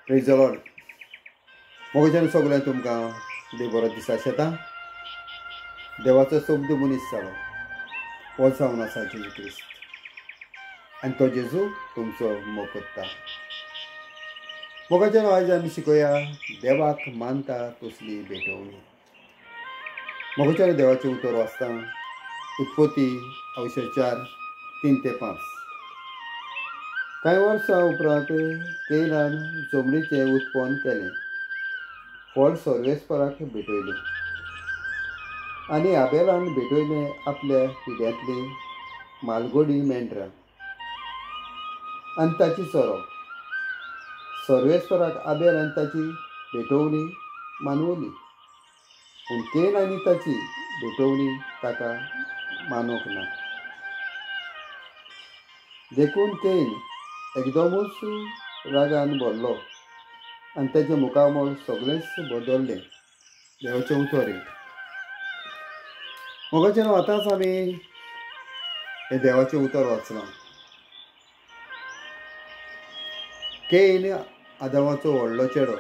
Praise the Lord. मोगच्यान सगळें तुमकां देव बरो दीस आशेता. देवाचो शब्द मनीस जालो हो जावन आसा जेजू क्रिस्त, आनी तो जेजू तुमचो मोग करता. मोगाच्यान आयज आमी शिकोया देवाक मानता तसली भेटवणी. मोगाच्यान देवाचें उतर वाचता उत्पत्ती 4:3-5. कांय वर्सां उपरांत केनान जमनीचें उत्पन्न केलें, फळ सर्वेस्पराक भेटयलें, आनी आबेलान भेटयलें आपल्या पिड्यांतली मालगोडी मेंढरां आनी ताची चोरो. सर्वेस्पराक आबेल आनी ताची भेटवणी मानवली, पूण केन आनी ताची भेटवणी ताका मानूंक ना. देखून केन एकदमूच रागान भरलो आनी ताचें मुखामळ सगळेंच बदल्लें. देवाचें उतर. मोगाच्यान आतांच आमी हें देवाचें उतर वाचलां. केन आदामाचो व्हडलो चेडो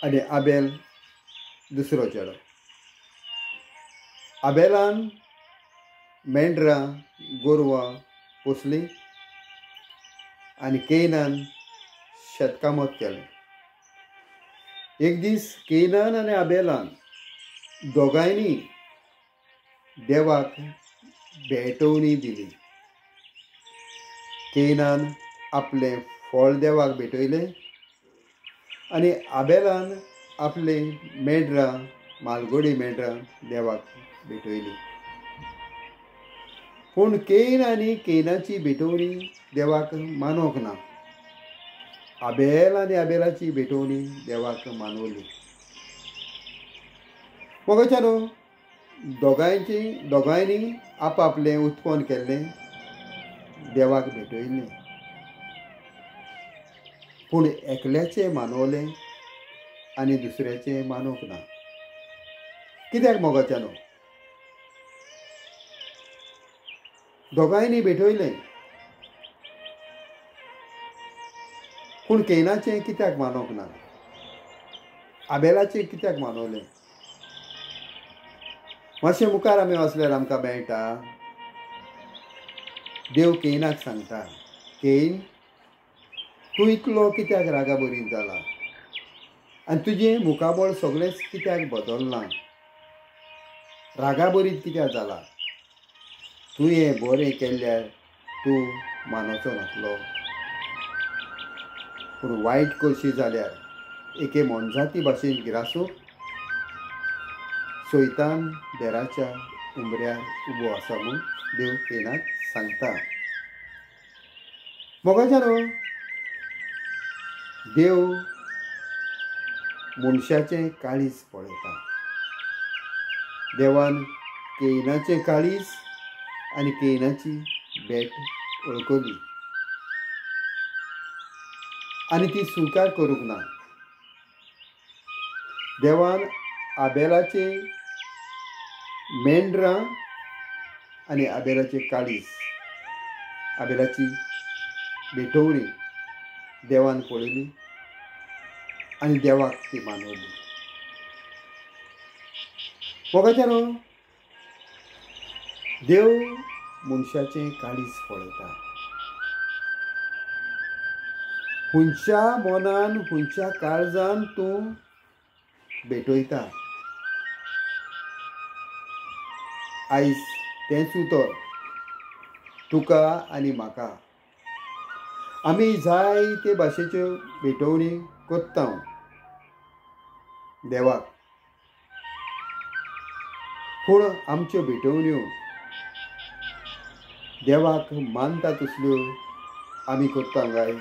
आनी आबेल दुसरो चेडो. आबेलान मेंढरां गोरवां पोसलीं आनी केनान शेतकामत केलें. एक दीस केनान आनी आबेलान दोगांयनी देवाक भेटवणी दिली. केनान आपलें फळ देवाक भेटयलें आनी आबेलान आपली मेंढरां मालगोडी मेंढरां देवाक भेटयलीं. पूण केन आनी केनाची भेटवणी देवाक मानूंक ना. आबेल आनी आबेलाची भेटवणी देवाक मानवली. मोगाच्यान दोगांयनी आपआपलें उत्पन्न केल्लें देवाक भेटयलें, पूण एकल्याचें मानवलें आनी दुसऱ्याचें मानूंक ना. कित्याक मोगाच्यान दोगांयनी भेटयलें, पूण केनाचें कित्याक मानूंक ना, आबेलाचें कित्याक मानवलें? मातशें मुखार आमी वाचल्यार आमकां मेळटा. देव केनाक सांगता, केन, तूं इतलो कित्याक रागा बरीत जाला आनी तुजें मुखाबळ सगळेंच कित्याक बदलना? रागा बरीत कित्याक जाला? तुवें बरें केल्ल्यार तूं मानवचो नासलो, पूण वायट करशी जाल्यार एके मनजाती भाशेन गिरासूं सैतान देराच्या उमऱ्यार उबो आसा म्हूण देव केनाक सांगता. मोगाच्यान देव मनशाचें काळीज पळयता. देवान केनाचें काळीज आनी केनाची भेट वळखली आनी ती स्विकार करूंक ना. देवान आबेलाचे मेंढरां आनी आबेलाचें काळीज, आबेलाची भेटवणी देवान पळयली आनी देवाक ती मानवली. मोगाच्यान देव मनशाचें काळीज पळयता. खंयच्या मनान खंयच्या काळजान तूं भेटयता, आयज तेंच उतर तुका आनी म्हाका. आमी जायते भाशेच्यो भेटवणी करता देवाक, पूण आमच्यो भेटवण्यो देवाक मानता तसल्यो आमी करता काय?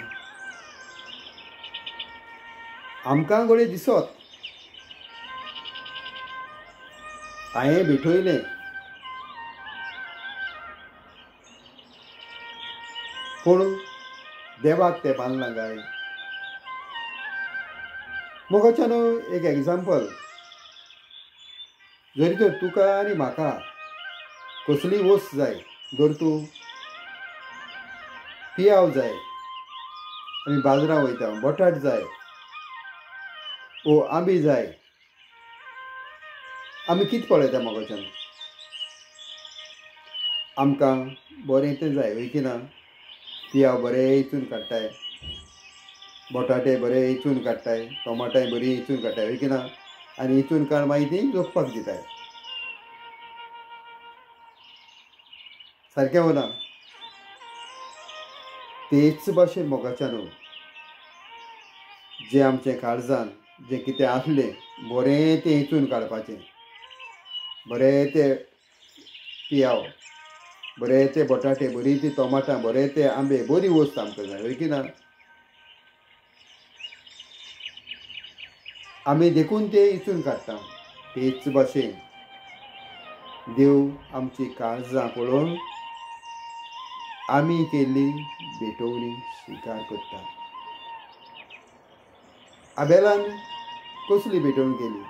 आमकां घडये दिसत हांवें भेटयलें, पूण देवाक तें मानलां काय? मोगाच्यान एक एग्जाम्पल, जरी तर तुका आनी म्हाका कसली वस्त जाय, जर तूं पियाव जाय आमी बाजारां वयता, बटाट जाय ओ आंबे जाय, आमी कितें पळयता मोगाच्यान? आमकां बरें तें जाय वय की ना? पियाव बरें इचून काडटाय, बटाटे बरें इचून काडटाय, टोमाटाय बरीं इचून काडटाय वय की ना? आनी इचून काड मागीर ती लोकपाक दिताय. सारकें हो ना? तेच भाशेन मोगाच्यान जें आमचें काळजान जें कितें आसलें बरें तें इचून काडपाचें, बरें तें पियाव, बरें ते बटाटे, बरीं ती टोमाटां, बरें ते आंबे, बरी वस्त आमकां जाय वय की ना? आमी देखून ते इचून काडटा. तेच भाशेन देव आमची काळजां पळोवन आमी केल्ली भेटवणी स्विकार करता. आबेलान कसली भेटवण केली?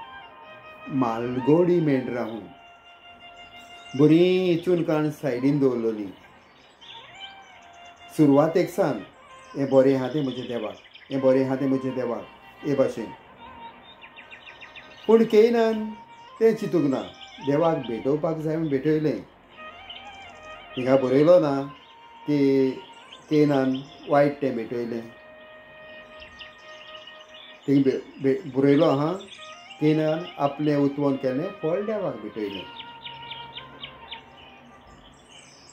मालगोडी मेंढरां म्हूण बरीं इचून काडून सायडीन दवरलोलीं. सुरवातेक सान हें बरें आहा तें म्हजें देवाक, हें बरें आहा तें म्हजें देवाक, हे भाशेन. पूण केनान तें चिंतूंक ना, देवाक भेटोवपाक जाय म्हूण भेटयलें. थिंगा बरयलो ना की केनान वायट तें भेटयलें. थिंग बरयलो आहा केनान आपलें उत्वण केलें फळ देवाक भेटयलें.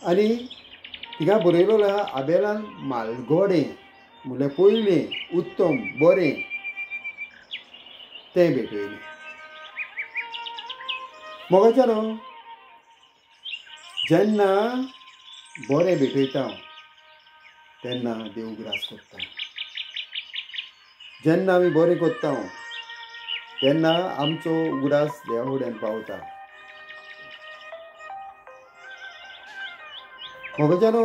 आनी थिंगा बरयलो आहा आबेलान मालगोडें म्हणल्यार पयलें उत्तम बरें तें भेटयलें. मोगाच्यान जेन्ना बरें भेटयता तेन्ना देव उगडास करता. जेन्ना आमी बरें करता तेन्ना आमचो उगडास देवा फुड्यान पावता. मोगाच्यान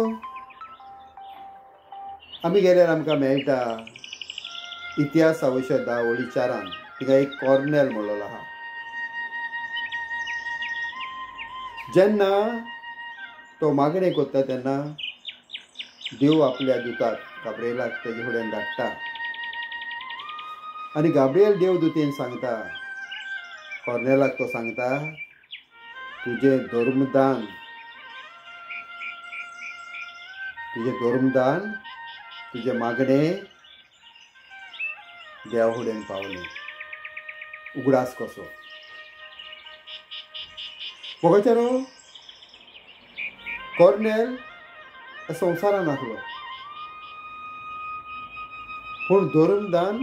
आमी गेल्यार आमकां मेळटा इतिहास आवयशे 10:4 थिंगा एक कॉर्नेल म्हणलेलो आहा. जेन्ना तो मागणें करता तेन्ना देव आपल्या दुताक गाब्रिएलाक तेजे फुड्यान धाडटा. आनी गाब्रिएल देवदुतेन सांगता, कॉर्नेलाक तो सांगता, तुजें धर्मदान तुजें मागणें देवा फुड्यान पावलें. उगडास कसो. मोगाच्यान कॉर्नेल संवसारान आसलो, पूण धर्मदान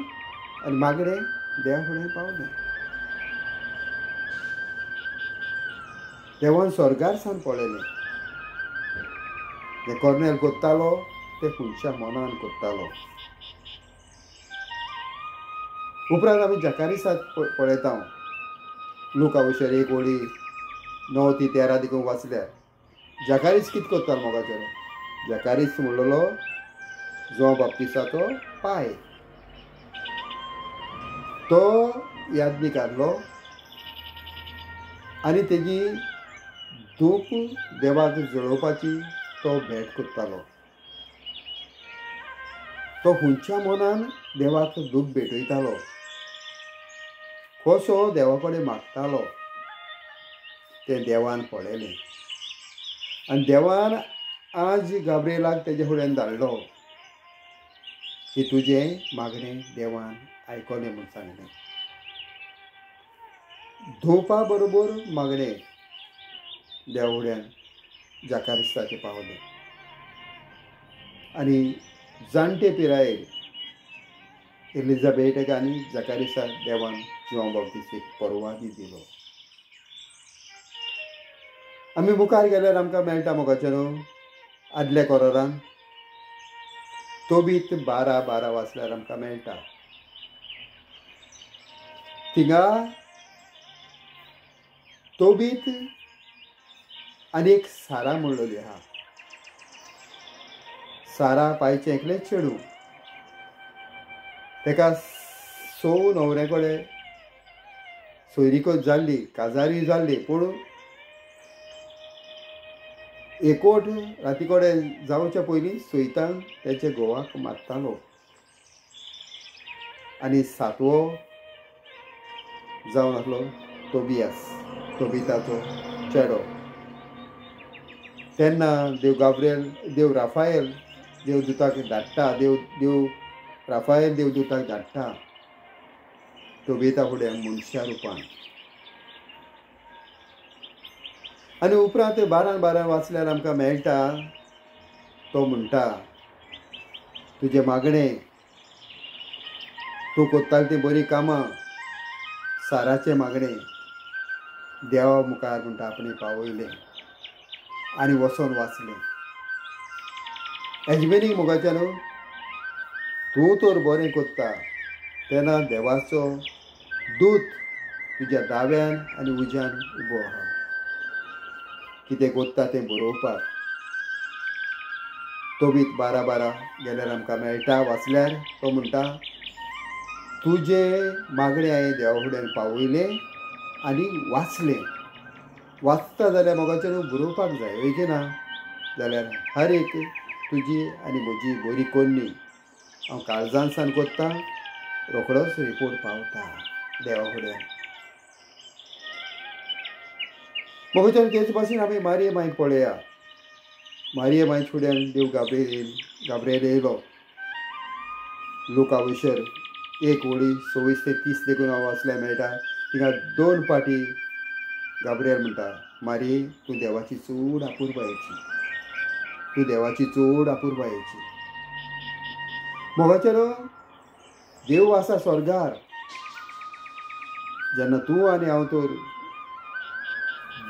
आनी मागणें देवा फुड्यान पावलें. देवान स्वर्गार सावन पळयलें जें कॉर्नेल कोत्तालो तें खंयच्या मनान कोत्तालो. उपरांत आमी जकारिसाक पळयता. लूक आवयशेर 1:9-13 देखून वाचल्यार जकारीस कितें कोत्तालो मोगाचेर? जकारीस म्हणलेलो जॉन बाप्तिस्ताचो पाय. तो यादनीक आहलो आनी तेजी दूख देवाक जळोवपाची तो भेट कोत्तालो. तो खंयच्या मनान देवाक दूख भेटयतालो, कसो देवा कडेन मागतालो तें देवान पळयलें. आनी देवान आज गाब्रिएलाक तेजे फुड्यान धाडलो की तुजें मागणें देवान आयकलें म्हूण सांगलें. धोपा बरोबर मागणें देवा फुड्यान जकारिसाचें पावलें. आनी जाणटे पिरायेर एलिझाबेथाक आनी जकारिसाक देवान जॉन बाप्तिस्ताक परवादी दिलो. आमी मुखार गेल्यार आमकां मेळटा मोगाचेर आदल्या कोरारान तोबीत 12:12 वाचल्यार आमकां मेळटा. थिंगा तोबीत आनी एक सारा म्हणलेली आहा. सारा पायचें एकलें चेडूं. तेका 6 न्हवऱ्या कडेन सोयरीकोच जाल्ली, काजारूय जाल्ली, पूण एकोट राती कडेन जावच्या पयलीं सैतान तेच्या घोवाक मारतालो. आनी सातवो जावन आसलो तोबिताचो चेडो. तेन्ना देव राफायल देवदूताक धाडटा. देव राफायल देवदूताक धाडटा तोबिता फुडें मनशा रुपान. आनी उपरांत 12 वाचल्यार आमकां मेळटा तो म्हणटा तुजें मागणें तूं कोत्ताली ती बरी कामां साराचें मागणें देवा मुखार म्हणटा आपणें पावयलें आनी वचोन वाचलें. हेजे मेनींग मोगाच्यान तूं तर बरें कोत्ता तेन्ना देवाचो दूत तुज्या दाव्यान आनी उज्यान उबो आहा कितें कोत्ता तें बरोवपाक. तोबीत 12 गेल्यार आमकां मेळटा वाचल्यार तो म्हणटा तुजे मागणें हांवें देवा फुड्यान पावयलें आनी वाचलें. वाचता जाल्यार मोगाच्यान बरोवपाक जाय. हेजें ना जाल्यार हर एक तुजी आनी म्हजी बरी कोन्नी हांव काळजान सान कोत्ता रोखडोच रिपोर्ट पावता देवा फुड्यान. मोगाच्यान तेच भाशेन आमी मारये मांयक पळया. मारये मांय फुड्यान देव गाब्रिएल येयलो. लुका विशर 1:26-30 देखून हांव वाचल्यार मेळटा. थिंगा 2 पाटी गाब्रिएल म्हणटा मारये तूं देवाची चड आपुरबायेची, तूं देवाची चड आपुरबायेची. मोगाच्यान देव आसा स्वर्गार. जेन्ना तूं आनी हांव तर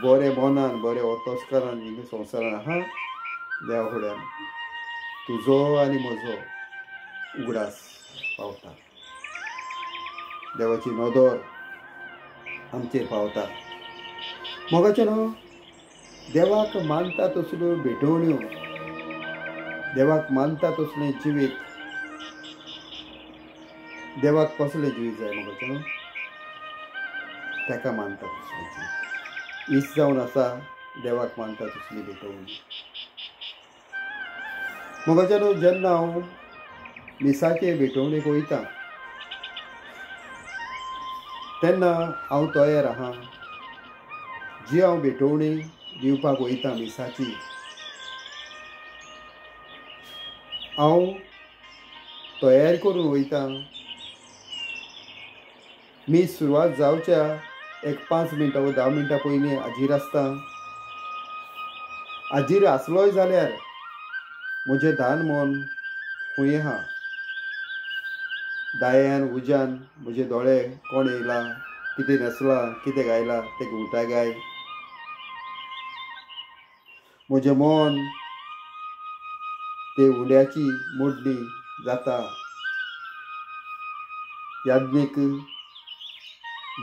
बरें मोनान बरें ओतोस्कारान हिंगा संवसारान आहा देवा फुड्यान तुजो आनी म्हजो उगडास पावता. देवाची नदर आमचेर पावता. मोगाच्यान देवाक मानता तसल्यो भेटवण्यो, देवाक मानता तसलें जिवीत, देवाक कसलें जिवीत जाय मोगाच्यान ताका मानता तसलें जिवीत. इस जावन आसा देवाक मानता तसली भेटवणी. मोगाच्यान जेन्ना हांव मिसाचे भेटवणेक वयता तेन्ना हांव तयार आहा. जी हांव भेटवणी दिवपाक वयता मिसाची हांव तयारी करून वयता. मीस सुरवात जावच्या एक 5 मिनटां वा 10 मिनटां पयलीं हाजीर आसता. हाजीर आसलोय जाल्यार म्हजें धान मन खूंय आहा. दायान उज्यान म्हजे दोळे कोण येयला, कितें न्हेसला, कितें गायला तें घुंवता गाय. म्हजें मन ते उंड्याची मोडणी जाता. याज्ञेक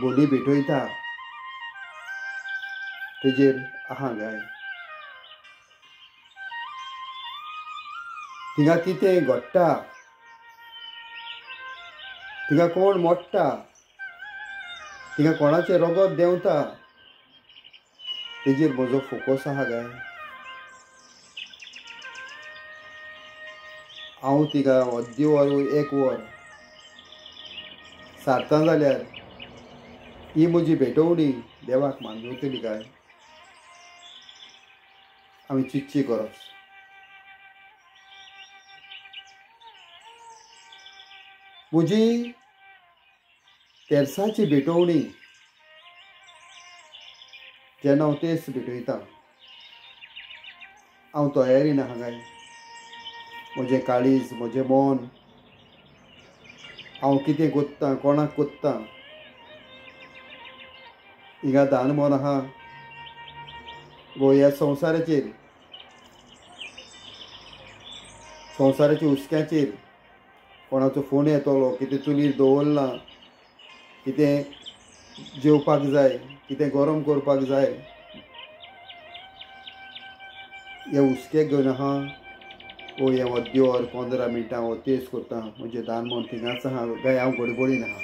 बोली भेटयता तेजेर आहा गाय. थिंगा कितें घडटा, थिंगा कोण मोडटा, थिंगा कोणाचें रगत देंवता तेजेर म्हजो फोकस आहा गाय. हांव थिंगा अर्दी वर 1 वर सारता जाल्यार ही म्हजी भेटवणी देवाक मानवतली काय आमी चिंतची गरज. म्हजी तेर्साची भेटवणी जेन्ना हांव तेर्स भेटयता हांव तयारीन आहा काय. म्हजें काळीज, म्हजें मन, हांव कितें कोत्तां, कोणाक कोत्तां, हिंगा धान मन आहा गो ह्या संवसाराचेर, संवसाराच्या हुस्क्याचेर कोणाचो फोन येतलो, कितें चुलीर दवरला, कितें जेवपाक जाय, कितें गरम करपाक जाय, हे हुस्क्याक घेवन आहा ओ हे अर्दी वर 15 मिनटां हो तेस करता. म्हणजे धान मन थिंगाच आहा गाय हांव गडबडीन आहा.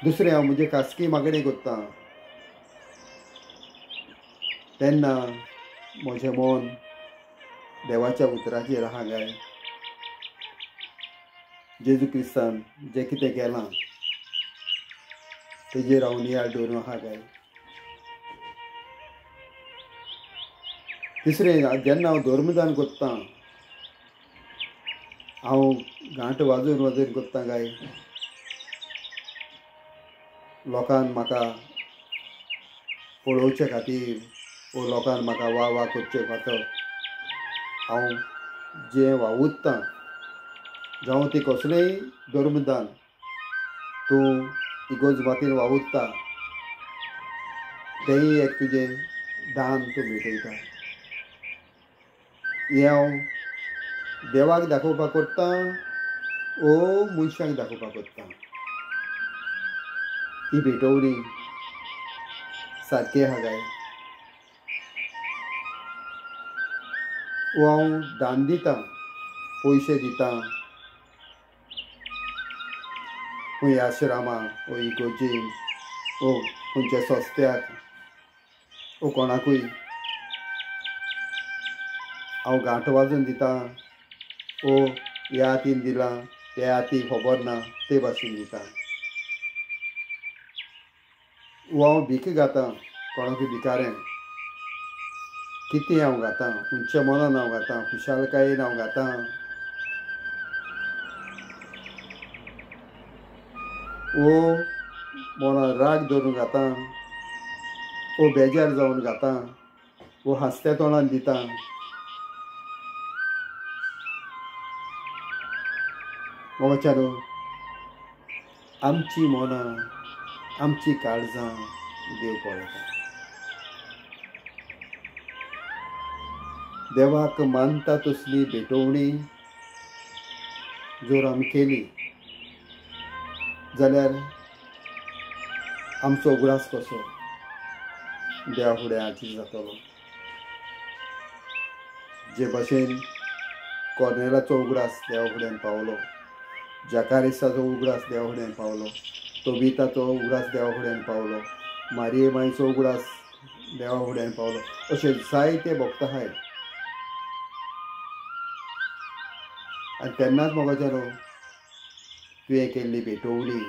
दुसरें हांव म्हणजे खासगी मागणी कोत्ता तेन्ना म्हजें मन देवाच्या उतराचेर आहा गाय. जेजू क्रिस्तान जें कितें केलां तेजेर हांव नियाळ दवरूं आहा काय. तिसरें, जेन्ना हांव धर्मदान करतां हांव घांट वाजोवन वाजोवन करतां काय लोकांक म्हाका पळोवचे खातीर वो लोकांक म्हाका वा वा करचे खातीर हांव जें वावुरतां जावं ती कसलेंय धर्मदान तूं इगोज मातीन वावुरता तेंय एक तुजें दान तूं भेटयता. हें हांव देवाक दाखोवपाक करतां वो मनशांक दाखोवपाक करतां. ही भेटवणी सारकी आहा काय. वो हांव दान दितां, पयशे दितां खंय आश्रमाक वो इगोजेन वो खंयच्या संस्थ्याक वो कोणाकूय हांव घांट वाजोवन दितां वो ह्या हातीन दिलां त्या हाती खबर ना ते भाशेन दितां. वो हांव भीक घातां कोणाकूय भिकाऱ्यांक कितें हांव घातां, खंयच्या मनान हांव घातां, खुशालकायेन हांव घातां वो मनान राग धरून घातां वो बेजार जावन घातां वो हांसत्या तोंडान दितां. मोगाच्यान आमची मनां आमची काळजां देव पळयता. देवाक मानता तसली भेटवणी जर आमी केली जाल्यार आमचो उगडास कसो देवा फुडें हाजीर जातलो. जे भाशेन कोर्नेलाचो उगडास देवा फुड्यान पावलो, जाकारिसाचो उगडास देवा फुड्यान पावलो, तोबिताचो उगडास देवा फुड्यान पावलो, मारये मांयचो उगडास देवा फुड्यान पावलो, अशे जायते भक्त आहाय. आनी तेन्नाच मोगाच्यानो तुवें केल्ली भेटवणी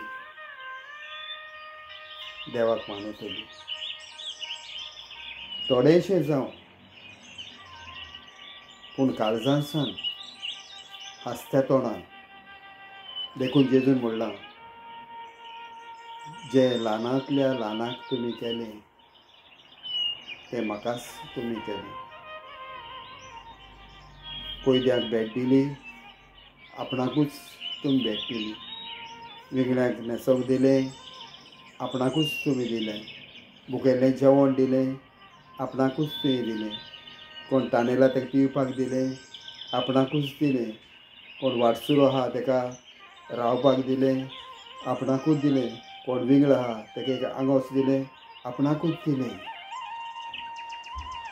देवाक मानवतली. थोडेशें जावं पूण काळजांसान हांसत्या तोंडान देखून जेजून म्हणलां जे ल्हानांतल्या ल्हानाक तुमी केलें तें म्हाकाच तुमी केलें. कोयद्याक भेट दिली आपणाकूच तुमी भेट दिली, वेगळ्याक न्हेसोंक दिलें आपणाकूच तुमी दिलें, भुकेल्लें जेवण दिलें आपणाकूच तुवें दिलें, कोण ताणेला ताका पिवपाक दिलें आपणाकूच दिलें, कोण वाटसुरो आहा ताका रावपाक दिलें आपणाकूच दिलें, कोण विंगड आहा ताका एक आंगोस दिलें आपणाकूच दिलें.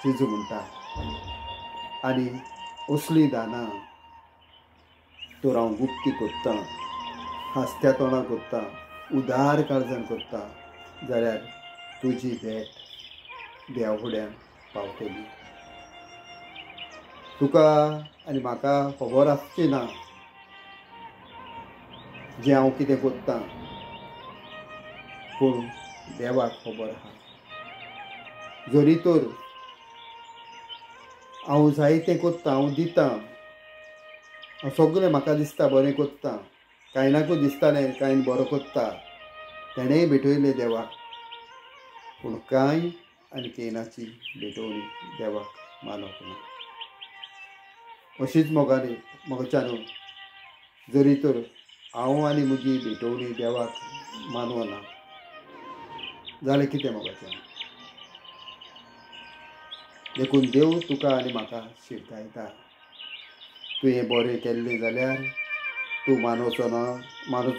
जेजू म्हणटा आनी असली दानां तर हांव गुप्ती करतां, हांसत्या तोंडां करतां, उदार काळजान करतां जाल्यार तुजी भेट देवा फुड्यान पावतली. तुका आनी म्हाका खबर आसची ना जें हांव कितें करतां पूण देवाक खबर आहा. जरी तर हांव जायतें करतां हांव दितां हांव सगळें म्हाका दिसता बरें करतां, कांयनाकूच दिसतालें कांय बरो करता तेणेंय भेटयलें देवाक पूण कांय आनी केनाची भेटवणी देवाक मानवंक ना. अशीच मोगाच्यान जरी तर हांव आनी म्हजी भेटवणी देवाक मानवना जाल्यार कितें मोगाच्यान. देखून देव तुका आनी म्हाका शिटकायता. तुवें बरें केल्लें जाल्यार तूं मानवचो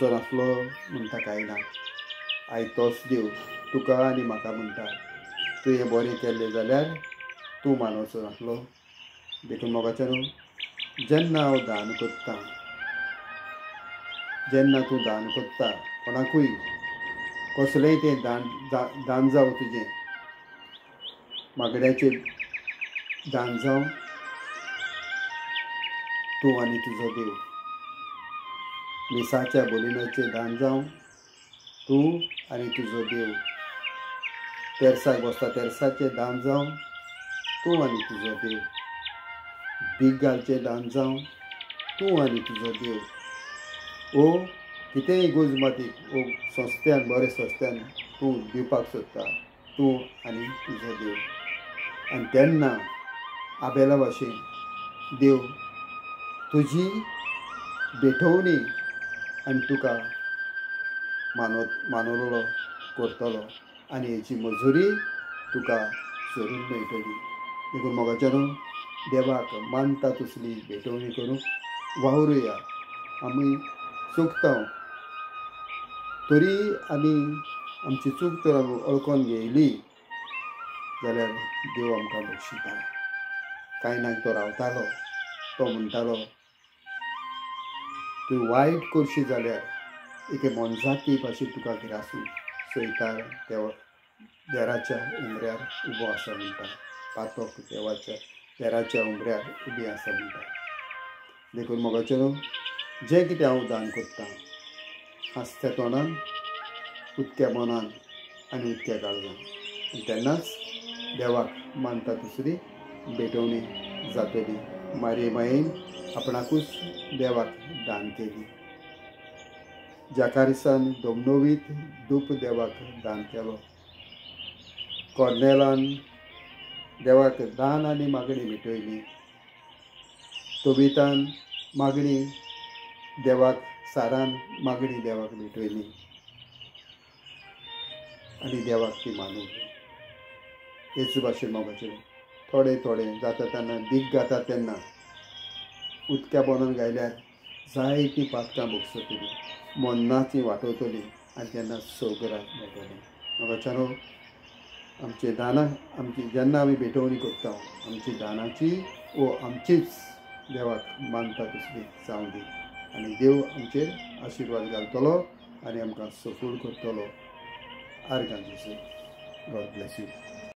नासलो म्हणटा कांय ना. आयज तोच देव तुका आनी म्हाका म्हणटा तुवें बरें केल्लें जाल्यार तूं मानवचो नासलो. देखून मोगाच्यान जेन्ना हांव दान करतां जेन्ना तूं दान करता कोणाकूय कसलेंय तें दान जावं तुजें मागण्याचें दान जावं तूं आनी तुजो देव मिसाच्या बोलिनाचें दान जावं तूं आनी तुजो देव. तेरसाक बसता तेरसाचें दान जावं तूं आनी तुजो देव. भीक घालचें दान जावं तूं आनी तुजो देव. ओ कितेंय इगोजमातीक ओ संस्थ्यान बरें संस्थ्यान तूं दिवपाक सोदता तूं आनी तुजो देव. आनी तेन्ना आबेला भाशेन देव तुजी भेटवणी आनी तुका मानवलो करतलो आनी हेची मजुरी तुका जरूर मेळटली. देखून मोगाचेनो देवाक मानता तसली भेटवणी करूंक वावरुया. आमी चुकता तरी आमी आमची चूक तर आमी वळखून घेयली जाल्यार देव आमकां बक्षिता. कांयनाक तो रावतालो, तो म्हणटालो तूं वायट करशी जाल्यार एके मोनजाती भाशेन तुका गिरासूं सयतार देराच्या उमऱ्यार उबो आसा म्हणटा. पातोक देवाच्या देराच्या उमऱ्यार उबी आसा म्हणटा. देखून मोगाचेनो जें कितें हांव दान करतां हांसत्या तोंडान, उक्त्या मनान आनी उक्त्या काळजान तेन्नाच देवाक मानता तसली भेटवणी जातली. मारये मायेन आपणाकूच देवाक दान केली. जाकारिसान दोमनोवीत धूप देवाक दान केलो. कोर्नेलान देवाक दान आनी मागणी भेटयली. तोबितान मागणी देवाक सारान मागणी देवाक भेटयली आनी देवाक ती मानवली. हेच भाशेन मोगाचें थोडे थोडे जाता तेन्ना भीक घाता तेन्ना उदक्या बोनान गायल्यार जायतीं पातकां भोगसतलीं, मोन्नाची वांटवतलीं आनी तेन्ना सोगराक मेळटलें. मोगाचेनो आमचे दानां आमची जेन्ना आमी भेटवणी करता आमची दानाची वो आमचीच देवाक मानता तसली जावं दी आनी देव आमचेर आशिर्वाद घालतलो आनी आमकां सफूल करतलो. आर्गां जेसू. God bless you.